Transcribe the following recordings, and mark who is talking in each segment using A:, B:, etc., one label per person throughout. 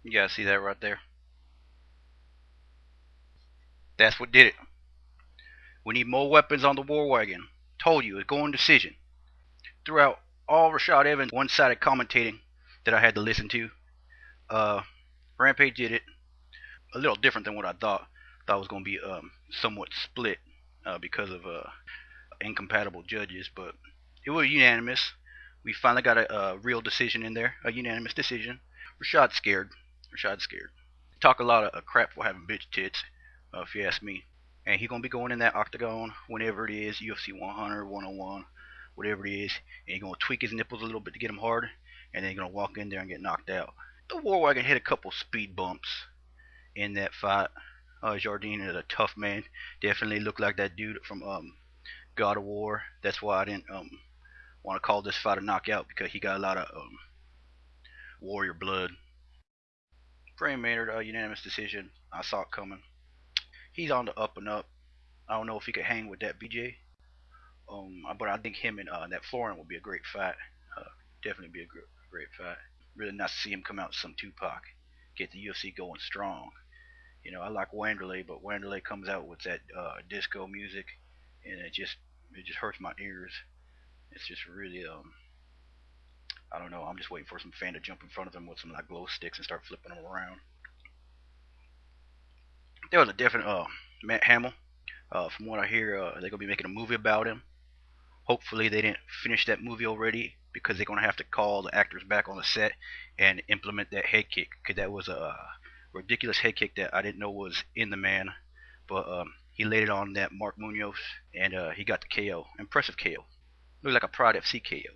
A: You guys see that right there? That's what did it. We need more weapons on the war wagon. Told you, it's going decision. Throughout all Rashad Evans' one-sided commentating that I had to listen to, uh, Rampage did it a little different than what I thought. Thought it was going to be somewhat split because of incompatible judges, but it was unanimous. We finally got a real decision in there, a unanimous decision. Rashad's scared. Rashad's scared. Talk a lot of crap for having bitch tits, if you ask me. And he's gonna be going in that octagon whenever it is, UFC 100, 101, whatever it is, and he's gonna tweak his nipples a little bit to get them hard, and then he's gonna walk in there and get knocked out. The WarWagon hit a couple speed bumps in that fight. Jardine is a tough man. Definitely looked like that dude from God of War. That's why I didn't want to call this fight a knockout, because he got a lot of warrior blood. Frame Maynard, unanimous decision. I saw it coming. He's on the up and up. I don't know if he could hang with that BJ. But I think him and that Florin will be a great fight. Definitely be a great fight. Really nice to see him come out with some Tupac. Get the UFC going strong. You know, I like Wanderlei, but Wanderlei comes out with that disco music, and it just hurts my ears. It's just really I don't know. I'm just waiting for some fan to jump in front of him with some like glow sticks and start flipping them around. There was a different Matt Hamill. From what I hear, they're gonna be making a movie about him. Hopefully, they didn't finish that movie already, because they're gonna have to call the actors back on the set and implement that head kick. Cause that was a ridiculous head kick that I didn't know was in the man, but he laid it on that Mark Munoz, and he got the KO. Impressive KO. Looked like a Pride FC KO.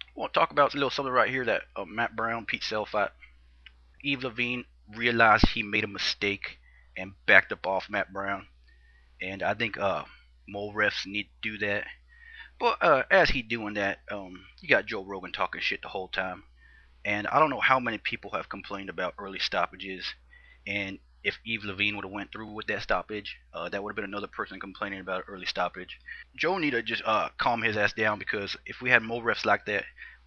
A: I want to talk about a little something right here, that Matt Brown Pete Cell fight. Eve Levine realized he made a mistake and backed up off Matt Brown, and I think more refs need to do that. But as he doing that, you got Joe Rogan talking shit the whole time, and I don't know how many people have complained about early stoppages, and if Eve Levine would have went through with that stoppage, that would have been another person complaining about early stoppage. Joe need to just calm his ass down, because if we had more refs like that,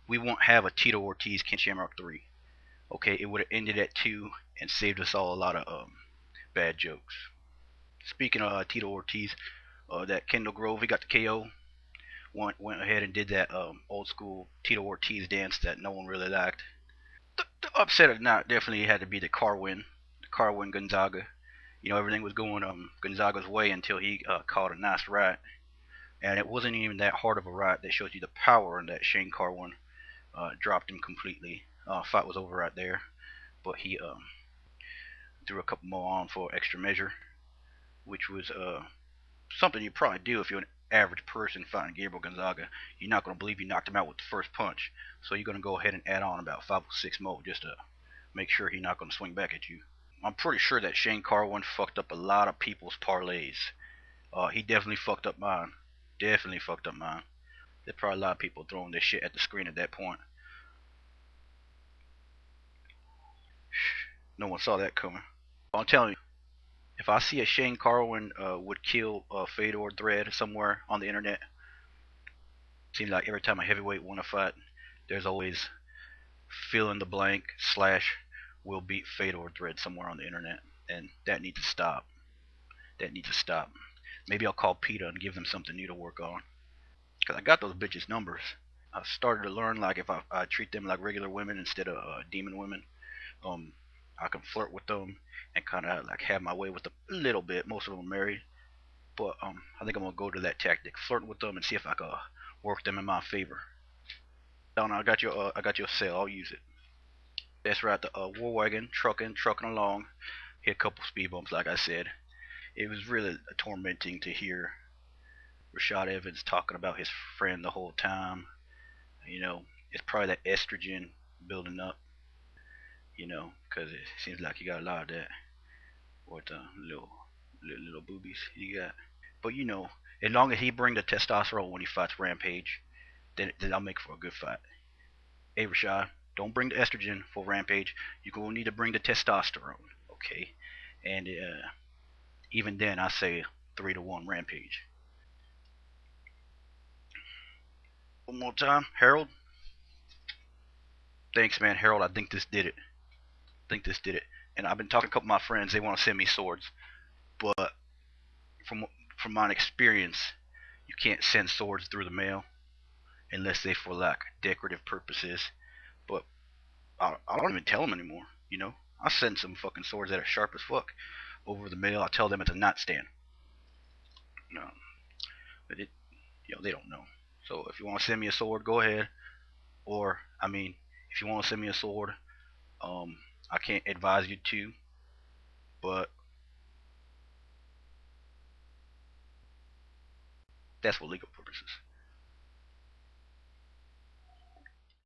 A: we won't have a Tito Ortiz Ken Shamrock 3. Okay, it would have ended at 2 and saved us all a lot of bad jokes. Speaking of Tito Ortiz, that Kendall Grove, he got the KO. Went ahead and did that old school Tito Ortiz dance that no one really liked. The upset of the night definitely had to be the Carwin Gonzaga. You know, everything was going Gonzaga's way until he caught a nice right, and it wasn't even that hard of a right. That shows you the power in that Shane Carwin. Dropped him completely. Fight was over right there, but he threw a couple more on for extra measure, which was something you probably do if you're an average person fighting Gabriel Gonzaga. You're not going to believe you knocked him out with the first punch, so you're going to go ahead and add on about 5 or 6 more just to make sure he's not going to swing back at you. I'm pretty sure that Shane Carwin fucked up a lot of people's parlays. He definitely fucked up mine. Definitely fucked up mine. There's probably a lot of people throwing this shit at the screen at that point. No one saw that coming. I'm telling you, if I see a Shane Carwin would kill Fedor thread somewhere on the internet, it seems like every time a heavyweight won a fight, there's always fill in the blank slash will beat Fedor thread somewhere on the internet, and that needs to stop. That needs to stop. Maybe I'll call PETA and give them something new to work on, because I got those bitches' numbers. I started to learn, like, if I treat them like regular women instead of demon women, I can flirt with them and kind of like have my way with them a little bit. Most of them are married, but I think I'm gonna go to that tactic, flirt with them and see if I can work them in my favor. Down, I got your sale. I'll use it. That's right. The WarWagon trucking along. Hit a couple speed bumps, like I said. It was really tormenting to hear Rashad Evans talking about his friend the whole time. You know, it's probably that estrogen building up. You know, because it seems like you got a lot of that. What little boobies you got. But you know, as long as he bring the testosterone when he fights Rampage, then I'll make for a good fight. Hey Rashad, don't bring the estrogen for Rampage. You're gonna need to bring the testosterone, okay? And even then, I say 3-1 Rampage. One more time, Harold. Thanks, man, Harold. I think this did it. And I've been talking to a couple of my friends. They want to send me swords, but from from my experience, you can't send swords through the mail unless they for like decorative purposes. But I don't even tell them anymore. You know, I send some fucking swords that are sharp as fuck over the mail. I tell them it's a nightstand. No, but they don't know. So if you want to send me a sword, go ahead. Or I mean, if you want to send me a sword, um, I can't advise you to, but that's for legal purposes.